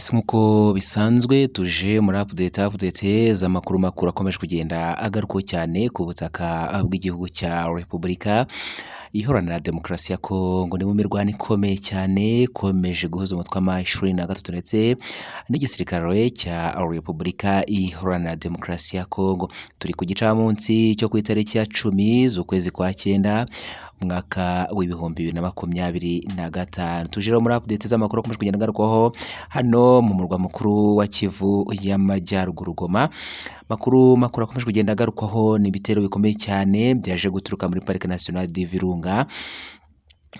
Yes, nk'uko bisanzwe tuje muri update z'amakuru makuru akomeje kugenda agaruka cyane ku butaka bw'igihugu cya Repubulika Iharanira Demokarasi ya Kongo. Ni mu mirwano ikomeye cyane ikomeje guhuza umutwe wa M23 ndetse n'igisirikare cya Repubulika Iharanira Demokarasi ya Kongo. Turi ku gicamunsi cyo ku itariki ya 10 z'ukwezi kwa 9 umwaka w'ibihumbi 2025. Tuje muri update z'amakuru akomeje kugenda agarukaho hano mu murwa mukuru wa Kivu y'Amajyaruguru Goma. Makuru akomeje kugenda agarukwaho ni ibitero bikomeye cyane byaje guturuka muri Parike Nationale du Virunga,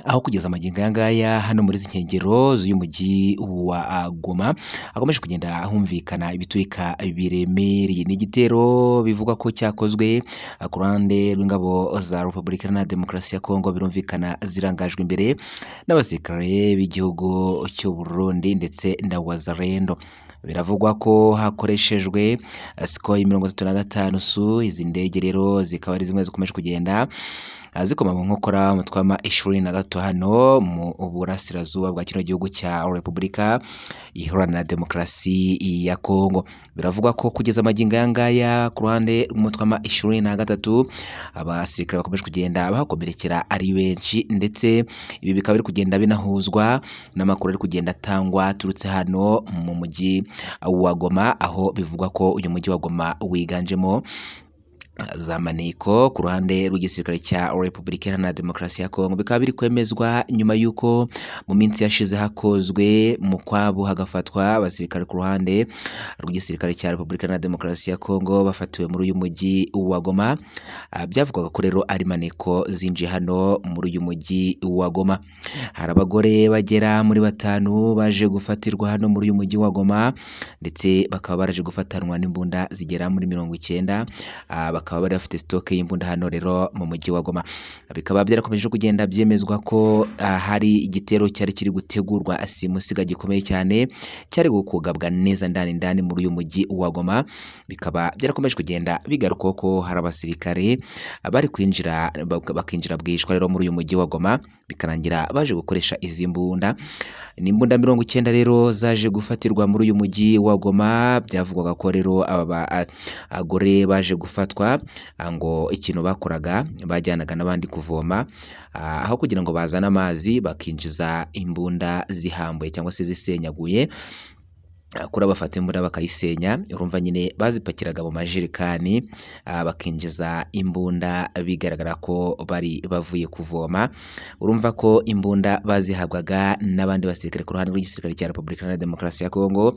aho kugeza amagingo ngaya hano muri zinkengero z'uyu mujyi wa Goma akomeje kugenda humvikana ibiturika biremereye. Ni igitero bivuga ko cyakozwe ku ruhande rw'ingabo za Repubulika Iharanira Demokarasi ya Kongo, birumvikana zirangajwe imbere n'abasirikare b'igihugu cy'u Burundi ndetse na Wazalendo. Biravugwa ko hakoreshejwe Sukhoi 35 su. Izi ndege rero zikaba ari zimwe zikomeje kugenda zikoma mu nkokora umutwe wa M23 hano mu burasirazuba bwa kino gihugu cya Repubulika Iharanira Demokarasi ya Kongo. Biravugwa ko kugeza amagingo ngaya ku ruhande rw'umutwe wa M23 abasirikare bakomeje kugenda bahakomerekera ari benshi, ndetse ibi bikaba biri kugenda binahuzwa n'amakuru ari kugenda atangwa turutse hano mu mujyi wa Goma, aho bivugwa ko uyu mujyi wa Goma wiganjemo za maniko ku ruhande rw'igisirikare cya Repubulika Iharanira Demokarasi ya Kongo. Bikaba biri kwemezwa nyuma y'uko mu minsi yashize hakozwe mu kwabo hagafatwa abasirikare ku ruhande rw'igisirikare cya Repubulika Iharanira Demokarasi ya Kongo bafatiwe muri uyu mujyi wa Goma. Byavugwaga ko rero ari maneko zinjiye hano muri uyu mujyi wa Goma. Hari abagore bagera muri 5 baje gufatirwa hano muri uyu mujyi wa Goma, ndetse bakaba baraje gufatanwa n'imbunda zigera muri 90. Bakaba bari bafite stock y'imbunda hano rero mu mujyi wa Goma. Bikaba byarakomeje kugenda byemezwa ko hari igitero cyari kiri gutegurwa simusiga gikomeye cyane cyari gukugabwa neza ndani muri uyu mujyi wa Goma. Bikaba byarakomeje kugenda bigaruka ko hari abasirikare bari kwinjira bakinjira bwishwa rero muri uyu mujyi wa Goma, bikarangira baje gukoresha izi mbunda. N'imbunda 90 rero zaje gufatirwa muri uyu mujyi wa Goma. Byavugwaga ko rero aba agore baje gufatwa ngo ikintu bakoraga bajyanaga n'abandi kuvoma, aho kugira ngo bazane amazi bakinjiza imbunda zihambuye cyangwa se zisenyaguye kuri abafata imbunda bakayisenya. Urumva nyine bazipakiraga mu majerikani bakinjiza imbunda bigaragara ko bari bavuye kuvoma. Urumva ko imbunda bazihabwaga n'abandi basirikare ku ruhande rw'igisirikare cya Repubulika Iharanira Demokarasi ya Kongo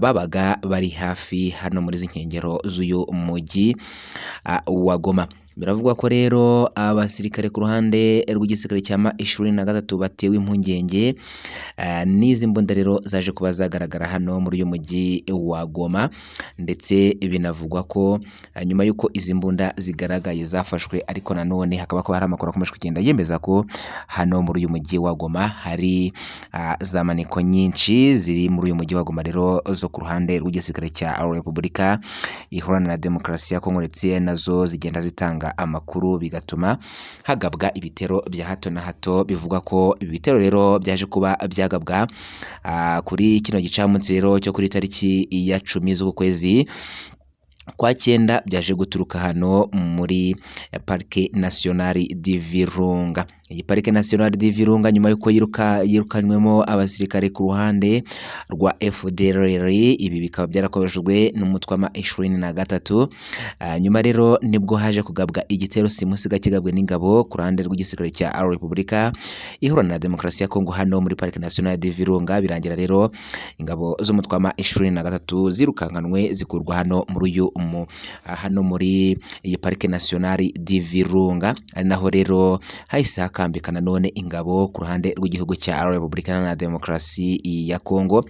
babaga bari hafi hano muri zinkengero z'uyu mujyi wa Goma. Biravugwa ko rero abasirikare ku ruhande rw'igisirikare cya M23 batewe impungenge n'izi mbunda rero zaje kuba zagaragara hano muri uyu mujyi wa Goma, ndetse binavugwa ko nyuma y'uko izi mbunda zigaragaye zafashwe, ariko nanone hakaba ko hari amakuru akomeje kugenda yemeza ko hano muri uyu mujyi wa Goma hari za maneko nyinshi ziri muri uyu mujyi wa Goma rero zo ku ruhande rw'igisirikare cya Repubulika Iharanira Demokarasi ya Kongo, ndetse nazo zigenda zitanga amakuru bigatuma hagabwa ibitero bya hato na hato. Bivuga ko ibi bitero rero byaje kuba byagabwa kuri kino gicamunsi rero cyo kuri tariki ya 10 z'ukwezi kwa 9 byaje guturuka hano muri Parike Nationale du Virunga. Iyi Parike Nationale du Virunga nyuma yuko yirukanywemo abasirikare ku ruhande rwa FDLR, ibi bikaba byarakoreshejwe n'umutwe wa M23. Nyuma rero nibwo haje kugabwa igitero simusiga kigabwe n'ingabo ku ruhande rw'igisirikare cya Repubulika Iharanira Demokarasi ya Kongo hano muri Parike Nationale du Virunga. Birangira rero ingabo z'umutwe wa M23 zirukankanwe zikurwa hano muri iyi Parike Nationale du Virunga, ari naho rero hahise hakambikana none ingabo ku ruhande rw'igihugu cya Repubulika Iharanira Demokarasi ya Kongo.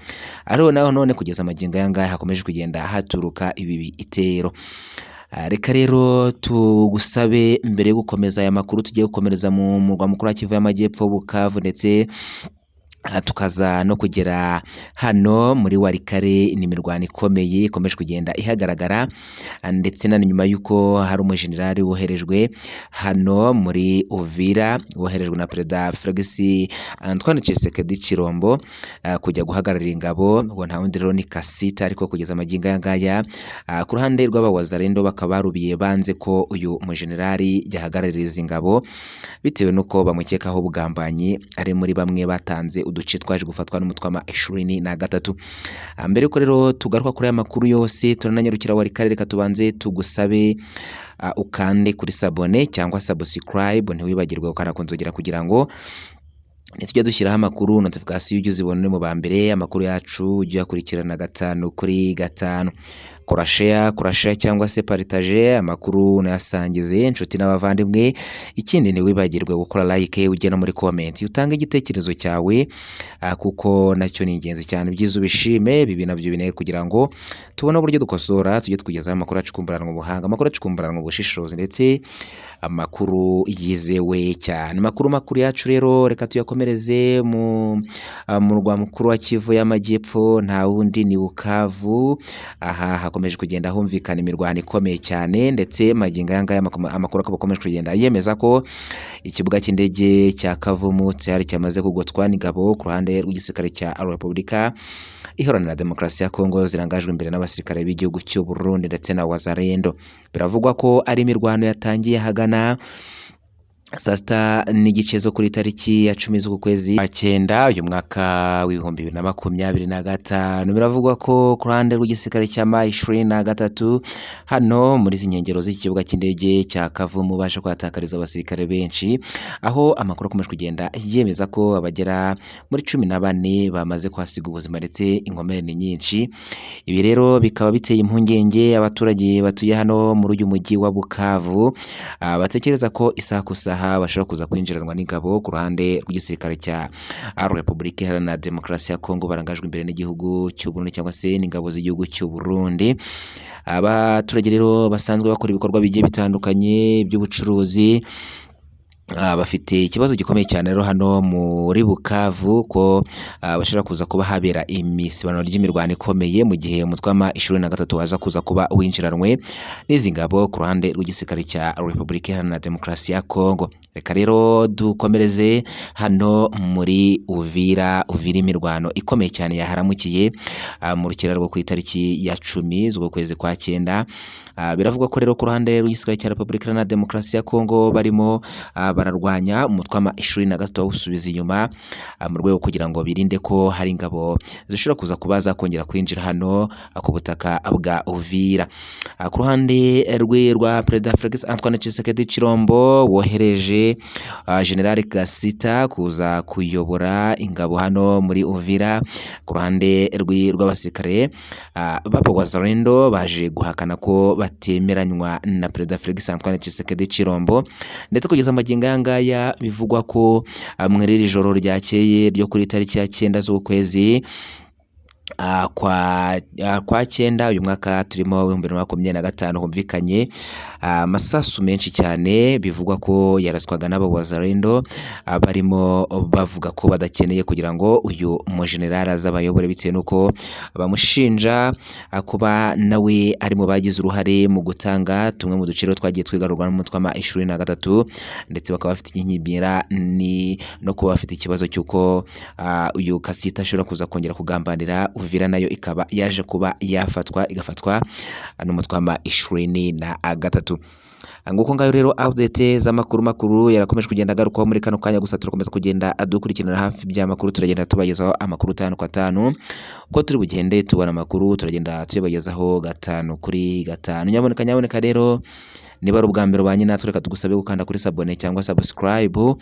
Ariho naho none kugeza amagingo yangaya hakomeje kugenda haturuka ibi bitero. Reka rero tugusabe mbere yo gukomeza aya makuru tugiye gukomereza mu murwa mukuru wa Kivu y'Amajyepfo Bukavu ndetse tukaza no kugera hano muri Warikare. Ni imirwano ikomeye ikomeje kugenda ihagaragara, ndetse na nyuma y'uko hari umujenerali woherejwe hano muri Uvira, woherejwe na Perezida Felix Antoine Tshisekedi Chilombo kujya guhagararira ingabo, ngo nta wundi rero ni Kasita. Ariko kugeza amagingo aya ngaya ku ruhande rw'abawazarendo bakaba barubiye banze ko uyu mujenerali yahagararira izi ngabo, bitewe nuko bamukekaho ubugambanyi, ari muri bamwe batanze uduce twaje gufatwa n'umutwe wa M23. Mbere yuko rero tugaruka kuri aya makuru yose, turananyarukira Warikare, reka tubanze tugusabe ukande kuri sabone cyangwa subscribe, ntiwibagirwe ukanda kunzogera kugira ngo nitujya dushyiraho amakuru notification ujye uzibone mu ba mbere. Amakuru yacu ujye akurikirana 5 kuri 5. Kora share cyangwa se partage amakuru nayasangize inshuti n'abavandimwe. Ikindi ntiwibagirwe gukora like, ujye no muri comment utange igitekerezo cyawe, kuko nacyo ni ingenzi cyane. Byiza ubishime, bibi nabyo bineye kugira ngo tubone uburyo dukosora, tujye tukugezaho amakuru acukumburanwa mu buhanga, amakuru acukumburanwa mu bushishozi, ndetse amakuru yizewe cyane. Makuru yacu rero reka tuyakomereze mu murwa mukuru wa Kivu y'Amajyepfo, nta wundi ni Bukavu. Aha hakomeje kugenda humvikana imirwano ikomeye cyane, ndetse magingo aya ngaya amakuru akaba akomeje kugenda yemeza ko ikibuga cy'indege cya Kavumu cyari cyamaze kugotwa n'ingabo ku ruhande rw'igisirikare cya Repubulika Iharanira Demokarasi ya Kongo, zirangajwe imbere n'abasirikare b'igihugu cy'u Burundi ndetse na Wazarendo. Biravugwa ko ari imirwano yatangiye hagana saa sita n'igice zo kuri tariki ya 10 z'ukwezi kwa 9 uyu mwaka w'ibihumbi 2025. Biravugwa ko ku ruhande rw'igisirikare cya M23 hano muri zinkengero z'ikibuga cy'indege cya Kavumu baje kwatakariza abasirikare benshi, aho amakuru akomeje kugenda yemeza ko abagera muri 14 bamaze kwasiga ubuzima ndetse inkomere ni nyinshi. Ibi rero bikaba biteye impungenge abaturage batuye hano muri uyu mujyi wa Bukavu, batekereza ko isaha ku saha bashobora kuza kwinjiranwa n'ingabo ku ruhande rw'igisirikare cya Repubulika Iharanira Demokarasi ya Kongo, barangajwe imbere n'igihugu cy'u Burundi cyangwa se n'ingabo z'igihugu cy'u Burundi. Abaturage rero basanzwe bakora ibikorwa bigiye bitandukanye by'ubucuruzi, bafite ikibazo gikomeye cyane rero hano muri Bukavu ko bashobora kuza kuba habera imisibano ry'imirwano ikomeye, mu gihe umutwe wa M23 waza kuza kuba winjiranwe n'izi ngabo ku ruhande rw'igisirikare cya Repubulika Iharanira Demokarasi ya Kongo. Reka rero dukomereze hano muri Uvira. Imirwano ikomeye cyane yaharamukiye mu rukera rwo ku itariki ya 10 z'ukwezi kwa 9. Biravugwa ko rero ku ruhande rw'igisirikare cya Repubulika Iharanira Demokarasi ya Kongo barimo bararwanya umutwe wa M23 usubiza inyuma, mu rwego kugira ngo birinde ko hari ingabo zishobora kuza kuba zakongera kwinjira hano ku butaka bwa Uvira. Ku ruhande rwa Perezida Felix Antoine Tshisekedi Chilombo wohereje General Kasita kuza kuyobora ingabo hano muri Uvira. Ku ruhande rw'abasirikare b'Abazarendo baje guhakana ko batemeranywa na Perezida Felix Antoine Tshisekedi Chilombo, ndetse kugeza amagingo aya ngaya bivugwa ko muri iri joro ryakeye ryo kuri tariki ya 9 z'ukwezi kwa 9 uyu mwaka turimo 2025 humvikanye amasasu menshi cyane. Bivugwa ko yaraswaga n'Abazarendo barimo bavuga ko badakeneye kugira ngo uyu mujenerali azabayobore, bitewe nuko bamushinja kuba nawe ari mu bagize uruhare mu gutanga tumwe mu duciro twagiye twigarurwa n'umutwe wa M23, ndetse bakaba bafite inyimbira no kuba bafite ikibazo cy'uko uyu Kasita ashobora kuza kongera kugambanira Uvira, nayo ikaba yaje kuba igafatwa n'umutwe wa M23. Nguko ngayo rero update z'amakuru makuru yarakomeje kugenda agarukaho muri kano kanya. Gusa turakomeza kugenda adukurikirana hafi by'amakuru, turagenda tubagezaho amakuru 5 kwa 5 uko turi bugende tubona amakuru, turagenda tubagezaho 5 kuri 5. Nyaboneka rero niba ari ubwa mbere ubanye natwe, reka tugusabe gukanda kuri sabone cyangwa subscribe,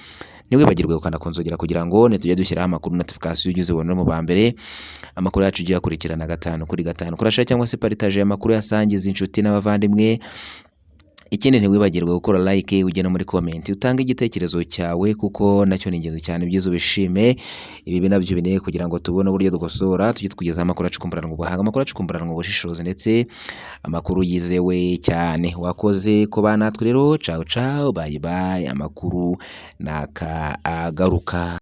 ntiwibagirwe gukanda kunzogera kugira ngo nitujye dushyiraho amakuru notification ujye uzibona mu ba mbere. Amakuru yacu ugiye akurikirana 5 kuri 5. Kurasha cyangwa se partage amakuru yasangiza inshuti n'abavandimwe. Ikindi ntiwibagirwe gukora like, ugena muri comment utange igitekerezo cyawe, kuko nacyo ni ingenzi cyane. Byiza ubishime, ibi nabyo bineye kugira ngo tubone uburyo dukosora, tujye tukugezaho amakuru acukumburanwa mu buhanga, amakuru acukumburanwa mu bushishozi, ndetse amakuru yizewe cyane. Wakoze ko bana natwe rero, ciao bye bye. Amakuru naka agaruka.